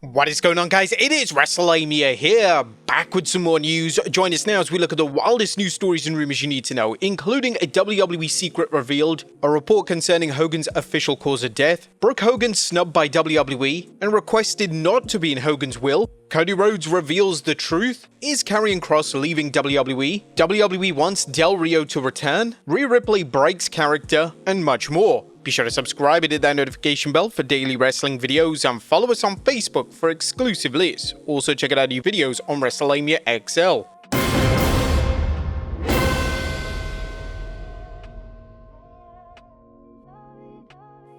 What is going on, guys? It is Wrestlelamia here, back with some more news. Join us now as we look at the wildest news stories and rumors you need to know, including a WWE secret revealed, a report concerning Hogan's official cause of death, Brooke Hogan snubbed by WWE and requested not to be in Hogan's will, Cody Rhodes reveals the truth, is Karrion Kross leaving WWE, WWE wants Del Rio to return, Rhea Ripley breaks character, and much more. Be sure to subscribe and hit that notification bell for daily wrestling videos and follow us on Facebook for exclusive lists. Also check out our new videos on Wrestlelamia XL.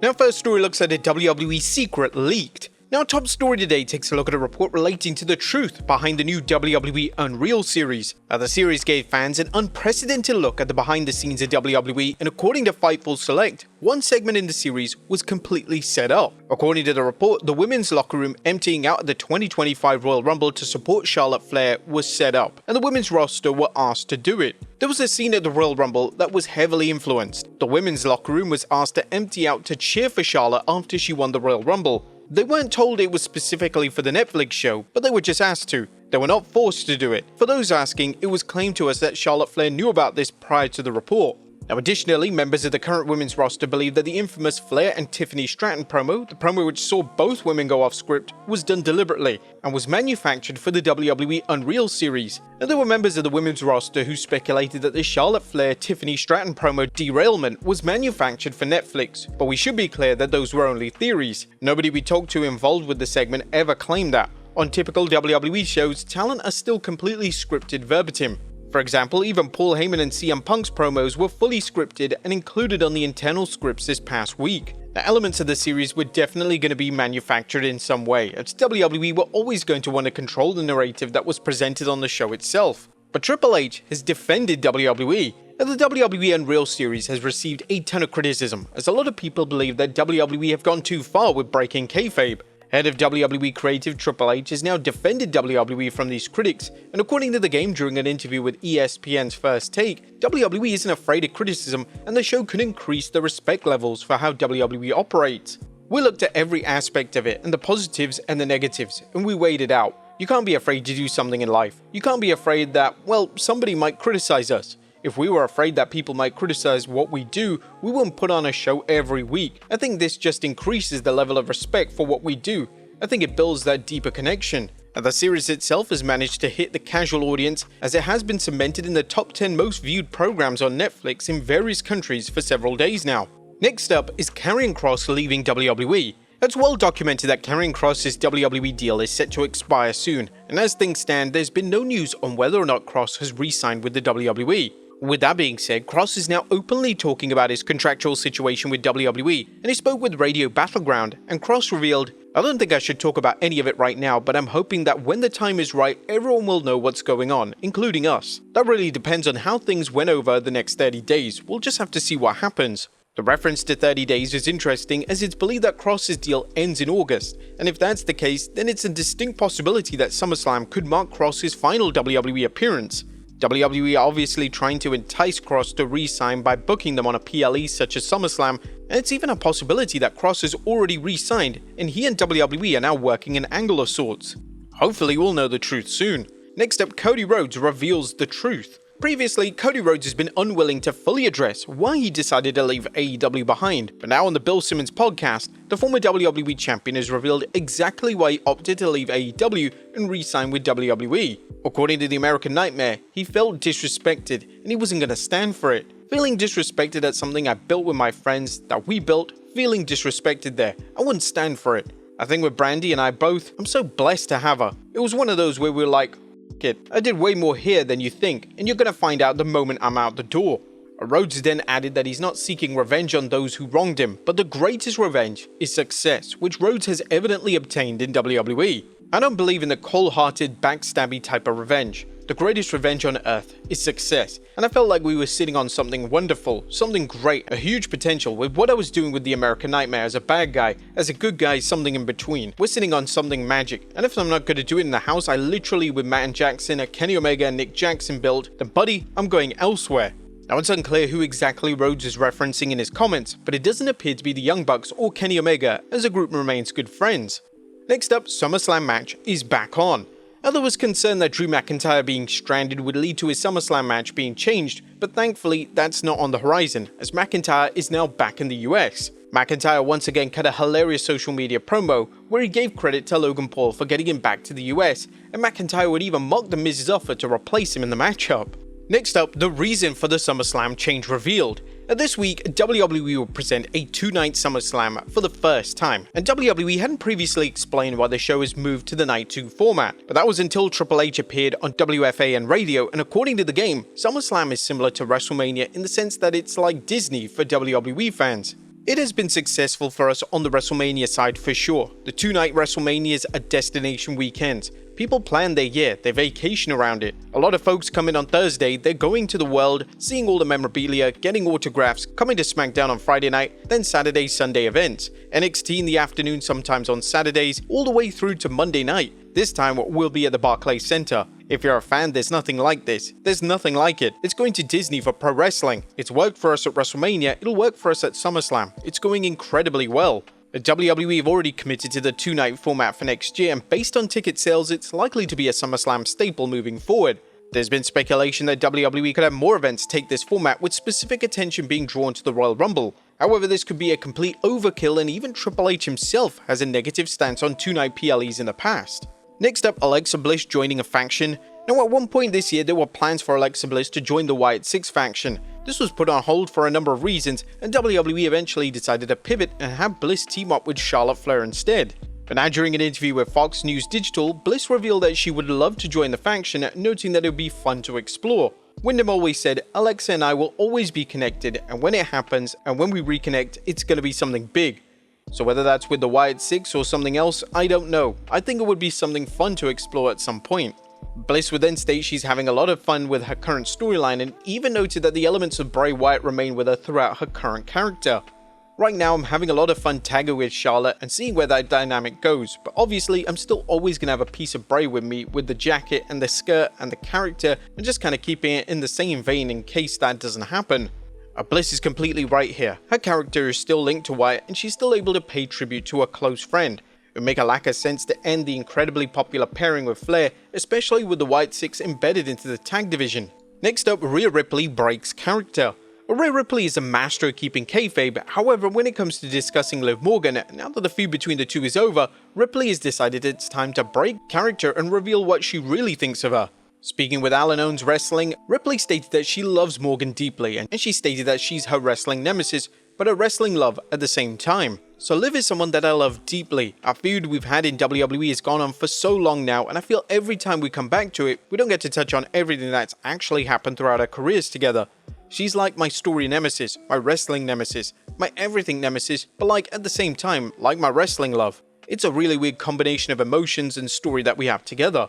Now first story looks at a WWE Secret Leaked. Now our top story today takes a look at a report relating to the truth behind the new WWE Unreal series. Now the series gave fans an unprecedented look at the behind the scenes of WWE, and according to Fightful Select, one segment in the series was completely set up. According to the report, the women's locker room emptying out at the 2025 Royal Rumble to support Charlotte Flair was set up, and the women's roster were asked to do it. There was a scene at the Royal Rumble that was heavily influenced. The women's locker room was asked to empty out to cheer for Charlotte after she won the Royal Rumble. They weren't told it was specifically for the Netflix show, but they were just asked to. They were not forced to do it. For those asking, it was claimed to us that Charlotte Flair knew about this prior to the report. Now additionally, members of the current women's roster believe that the infamous Flair and Tiffany Stratton promo, the promo which saw both women go off script, was done deliberately and was manufactured for the WWE Unreal series. Now there were members of the women's roster who speculated that the Charlotte Flair-Tiffany Stratton promo derailment was manufactured for Netflix, but we should be clear that those were only theories. Nobody we talked to involved with the segment ever claimed that. On typical WWE shows, talent are still completely scripted verbatim. For example, even Paul Heyman and CM Punk's promos were fully scripted and included on the internal scripts this past week. The elements of the series were definitely going to be manufactured in some way, as WWE were always going to want to control the narrative that was presented on the show itself. But Triple H has defended WWE. Now, the WWE Unreal series has received a ton of criticism, as a lot of people believe that WWE have gone too far with breaking kayfabe. Head of WWE Creative Triple H has now defended WWE from these critics, and according to the game during an interview with ESPN's First Take, WWE isn't afraid of criticism and the show could increase the respect levels for how WWE operates. We looked at every aspect of it and the positives and the negatives, and we weighed it out. You can't be afraid to do something in life. You can't be afraid that, well, somebody might criticize us. If we were afraid that people might criticize what we do, we wouldn't put on a show every week. I think this just increases the level of respect for what we do. I think it builds that deeper connection. And the series itself has managed to hit the casual audience, as it has been cemented in the top 10 most viewed programs on Netflix in various countries for several days now. Next up is Karrion Kross leaving WWE. It's well documented that Karrion Kross's WWE deal is set to expire soon, and as things stand, there's been no news on whether or not Kross has re-signed with the WWE. With that being said, Kross is now openly talking about his contractual situation with WWE, and he spoke with Radio Battleground, and Kross revealed, "I don't think I should talk about any of it right now, but I'm hoping that when the time is right, everyone will know what's going on, including us. That really depends on how things went over the next 30 days, we'll just have to see what happens." The reference to 30 days is interesting, as it's believed that Kross's deal ends in August, and if that's the case, then it's a distinct possibility that SummerSlam could mark Kross's final WWE appearance. WWE are obviously trying to entice Kross to re-sign by booking them on a PLE such as SummerSlam, and it's even a possibility that Kross has already re-signed and he and WWE are now working an angle of sorts. Hopefully we'll know the truth soon. Next up, Cody Rhodes reveals the truth. Previously, Cody Rhodes has been unwilling to fully address why he decided to leave AEW behind, but now on the Bill Simmons podcast, the former WWE champion has revealed exactly why he opted to leave AEW and re-sign with WWE. According to the American Nightmare, he felt disrespected and he wasn't going to stand for it. Feeling disrespected at something I built with my friends, that we built, feeling disrespected there, I wouldn't stand for it. I think with Brandy and I both, I'm so blessed to have her. It was one of those where we were like, "Kid, I did way more here than you think, and you're gonna find out the moment I'm out the door." Rhodes then added that he's not seeking revenge on those who wronged him, but the greatest revenge is success, which Rhodes has evidently obtained in WWE. I don't believe in the cold-hearted, backstabby type of revenge. The greatest revenge on earth is success, and I felt like we were sitting on something wonderful, something great, a huge potential with what I was doing with the American Nightmare as a bad guy, as a good guy, something in between. We're sitting on something magic, and if I'm not going to do it in the house, I literally with Matt and Jackson, a Kenny Omega and Nick Jackson build, then buddy, I'm going elsewhere. Now it's unclear who exactly Rhodes is referencing in his comments, but it doesn't appear to be the Young Bucks or Kenny Omega, as the group remains good friends. Next up, SummerSlam match is back on. Now, there was concern that Drew McIntyre being stranded would lead to his SummerSlam match being changed, but thankfully that's not on the horizon, as McIntyre is now back in the US. McIntyre once again cut a hilarious social media promo where he gave credit to Logan Paul for getting him back to the US, and McIntyre would even mock the Miz's offer to replace him in the matchup. Next up, the reason for the SummerSlam change revealed. This week, WWE will present a two-night SummerSlam for the first time, and WWE hadn't previously explained why the show has moved to the Night 2 format, but that was until Triple H appeared on WFAN radio, and according to the game, SummerSlam is similar to WrestleMania in the sense that it's like Disney for WWE fans. It has been successful for us on the WrestleMania side for sure. The two-night WrestleManias are destination weekends. People plan their year, they vacation around it. A lot of folks come in on Thursday, they're going to the world, seeing all the memorabilia, getting autographs, coming to SmackDown on Friday night, then Saturday, Sunday events. NXT in the afternoon, sometimes on Saturdays, all the way through to Monday night. This time we'll be at the Barclays Center. If you're a fan, there's nothing like this. There's nothing like it. It's going to Disney for pro wrestling. It's worked for us at WrestleMania, it'll work for us at SummerSlam. It's going incredibly well. WWE have already committed to the two-night format for next year, and based on ticket sales, it's likely to be a SummerSlam staple moving forward. There's been speculation that WWE could have more events take this format, with specific attention being drawn to the Royal Rumble. However, this could be a complete overkill, and even Triple H himself has a negative stance on two-night PLEs in the past. Next up, Alexa Bliss joining a faction. Now, at one point this year, there were plans for Alexa Bliss to join the Wyatt Six faction. This was put on hold for a number of reasons, and WWE eventually decided to pivot and have Bliss team up with Charlotte Flair instead. But now, during an interview with Fox News Digital, Bliss revealed that she would love to join the faction, noting that it would be fun to explore. Wyndham always said, "Alexa and I will always be connected, and when it happens, and when we reconnect, it's gonna be something big." So whether that's with the Wyatt Six or something else, I don't know. I think it would be something fun to explore at some point. Bliss would then state she's having a lot of fun with her current storyline, and even noted that the elements of Bray Wyatt remain with her throughout her current character. Right now, I'm having a lot of fun tagging with Charlotte and seeing where that dynamic goes, but obviously I'm still always going to have a piece of Bray with me, with the jacket and the skirt and the character, and just kind of keeping it in the same vein in case that doesn't happen. Bliss is completely right here. Her character is still linked to Wyatt, and she's still able to pay tribute to a close friend. It would make a lack of sense to end the incredibly popular pairing with Flair, especially with the Wyatt Six embedded into the tag division. Next up, Rhea Ripley breaks character. Rhea Ripley is a master at keeping kayfabe, however, when it comes to discussing Liv Morgan, now that the feud between the two is over, Ripley has decided it's time to break character and reveal what she really thinks of her. Speaking with Alan Owens Wrestling, Ripley stated that she loves Morgan deeply, and she stated that she's her wrestling nemesis, but a wrestling love at the same time. So Liv is someone that I love deeply. Our feud we've had in WWE has gone on for so long now, and I feel every time we come back to it, we don't get to touch on everything that's actually happened throughout our careers together. She's like my story nemesis, my wrestling nemesis, my everything nemesis, but like at the same time, like my wrestling love. It's a really weird combination of emotions and story that we have together.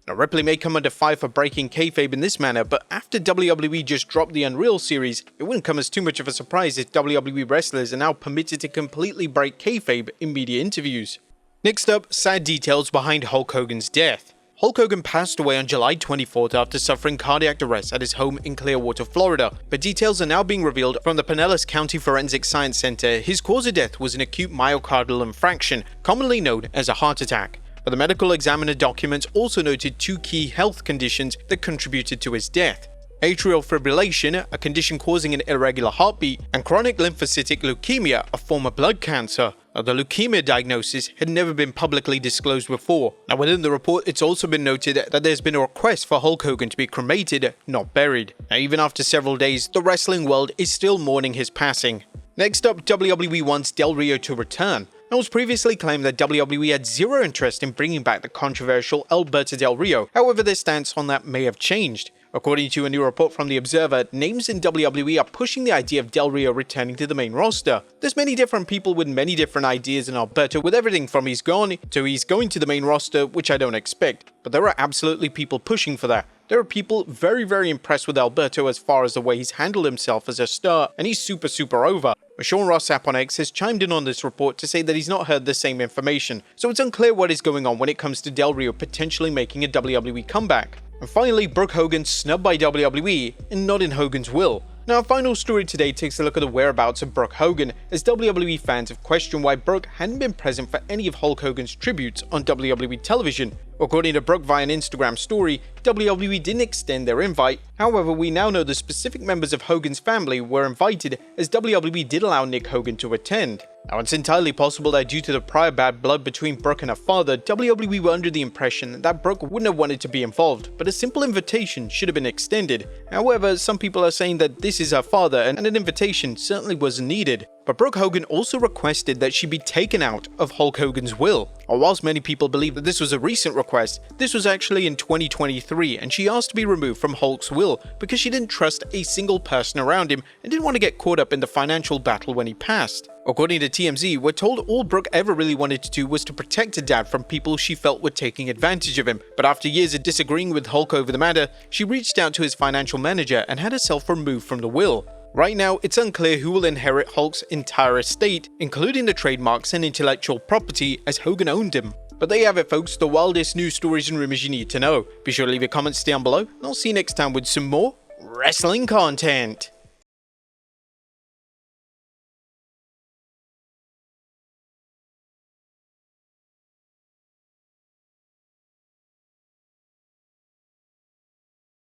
Now, Ripley may come under fire for breaking kayfabe in this manner, but after WWE just dropped the Unreal series, it wouldn't come as too much of a surprise if WWE wrestlers are now permitted to completely break kayfabe in media interviews. Next up, sad details behind Hulk Hogan's death. Hulk Hogan passed away on July 24th after suffering cardiac arrest at his home in Clearwater, Florida, but details are now being revealed from the Pinellas County Forensic Science Center. His cause of death was an acute myocardial infarction, commonly known as a heart attack. But the medical examiner documents also noted two key health conditions that contributed to his death: atrial fibrillation, a condition causing an irregular heartbeat, and chronic lymphocytic leukemia, a form of blood cancer. The leukemia diagnosis had never been publicly disclosed before. Now, within the report, it's also been noted that there's been a request for Hulk Hogan to be cremated, not buried. Now, even after several days, the wrestling world is still mourning his passing. Next up, WWE wants Del Rio to return. It was previously claimed that WWE had zero interest in bringing back the controversial Alberto Del Rio, however their stance on that may have changed. According to a new report from The Observer, names in WWE are pushing the idea of Del Rio returning to the main roster. There's many different people with many different ideas in Alberto, with everything from he's gone to he's going to the main roster, which I don't expect. But there are absolutely people pushing for that. There are people very impressed with Alberto as far as the way he's handled himself as a star, and he's super over. Sean Ross Sapp on X has chimed in on this report to say that he's not heard the same information, so it's unclear what is going on when it comes to Del Rio potentially making a WWE comeback. And finally, Brooke Hogan snubbed by WWE, and not in Hogan's will. Now, our final story today takes a look at the whereabouts of Brooke Hogan, as WWE fans have questioned why Brooke hadn't been present for any of Hulk Hogan's tributes on WWE television. According to Brooke via an Instagram story, WWE didn't extend their invite. However, we now know the specific members of Hogan's family were invited, as WWE did allow Nick Hogan to attend. Now, it's entirely possible that due to the prior bad blood between Brooke and her father, WWE were under the impression that Brooke wouldn't have wanted to be involved, but a simple invitation should have been extended. However, some people are saying that this is her father and an invitation certainly wasn't needed. But Brooke Hogan also requested that she be taken out of Hulk Hogan's will. Whilst many people believe that this was a recent request, this was actually in 2023, and she asked to be removed from Hulk's will because she didn't trust a single person around him and didn't want to get caught up in the financial battle when he passed. According to TMZ, we're told all Brooke ever really wanted to do was to protect her dad from people she felt were taking advantage of him, but after years of disagreeing with Hulk over the matter, she reached out to his financial manager and had herself removed from the will. Right now, it's unclear who will inherit Hulk's entire estate, including the trademarks and intellectual property, as Hogan owned him. But there you have it, folks, the wildest news stories and rumors you need to know. Be sure to leave your comments down below, and I'll see you next time with some more wrestling content.